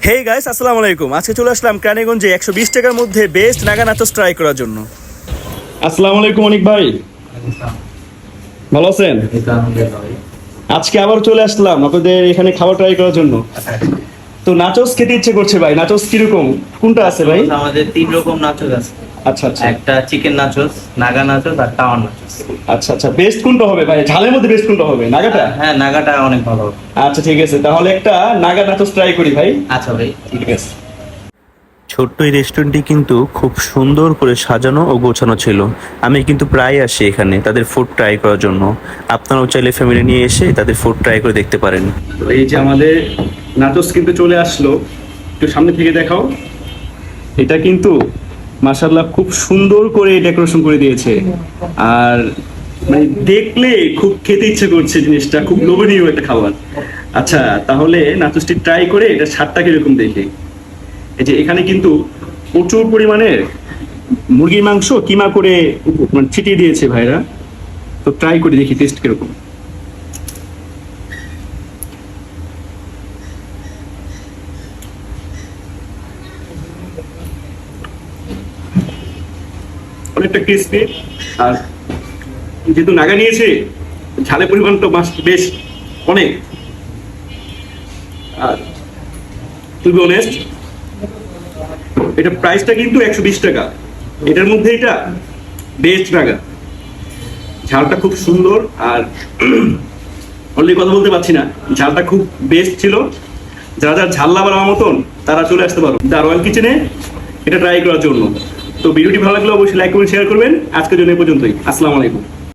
Hey guys, আসসালামু আলাইকুম। আজকে চলে আসলাম কেরানীগঞ্জে 120 টাকার মধ্যে বেস্ট নাগা নাচোস ট্রাই করার জন্য। আসসালামু আলাইকুম অনিক ভাই, ভালো আছেন? আজকে আবার চলে আসলাম আপনাদের এখানে খাবার ট্রাই করার জন্য। তো নাচোস খেতে ইচ্ছে করছে ভাই। নাচোস কিরকম, কোনটা আছে ভাই? আমাদের 3 রকম নাচোস আছে। আচ্ছা আচ্ছা, একটা chicken nachos, Naga nachos R tower nachos. আচ্ছা আচ্ছা, বেস্ট কোনটা হবে ভাই? ঝালের মধ্যে বেস্ট কোনটা হবে? নাগাটা? হ্যাঁ, নাগাটা অনেক ভালো হবে। আচ্ছা ঠিক আছে, তাহলে একটা নাগা নাচোস ট্রাই করি ভাই। আচ্ছা ভাই, ঠিক আছে। ছোট্ট এই রেস্টুরেন্টটি কিন্তু খুব সুন্দর করে সাজানো ও গোছানো ছিল। আমি কিন্তু প্রায় আসি এখানে তাদের ফুড ট্রাই করার জন্য। আপনারাও চাইলে ফ্যামিলি নিয়ে এসে তাদের ফুড ট্রাই করে দেখতে পারেন। তো এই যে আমাদের নাচোস কিন্তু চলে আসলো, একটু সামনে থেকে দেখাও। এটা কিন্তু মাশাআল্লাহ খুব সুন্দর করে ডেকোরেশন করে দিয়েছে, আর মানে দেখলে খুব খেতে ইচ্ছে করছে, জিনিসটা খুব লোভনীয় একটা খাবার। আচ্ছা তাহলে নাচোসটি ট্রাই করে এটা স্বাদটা কিরকম দেখে। এই যে এখানে কিন্তু প্রচুর পরিমাণের মুরগির মাংস কিমা করে মানে ছিটিয়ে দিয়েছে ভাইরা। তো ট্রাই করে দেখি টেস্ট কিরকম। অনেকটা ক্রিস্পি, আর যেহেতু নাগা নিয়েছে ঝালের পরিমাণটা বেশ অনেক। আর টু বি অনেস্ট, এটা প্রাইসটা কিন্তু 120 টাকা। এটার মধ্যে এটা বেস্ট নাগা। ঝালটা খুব সুন্দর, আর অলরেডি কথা বলতে পারছি না, ঝালটা খুব বেস্ট ছিল। যারা যারা ঝাল লাভার আমার মতন তারা চলে আসতে পারো দ্য রয়্যাল কিচেনে এটা ট্রাই করার জন্য। তো ভিডিওটি ভালো লাগলে অবশ্যই লাইক করবেন, শেয়ার করবেন। আজকের জন্য এই পর্যন্তই। আসসালামু আলাইকুম।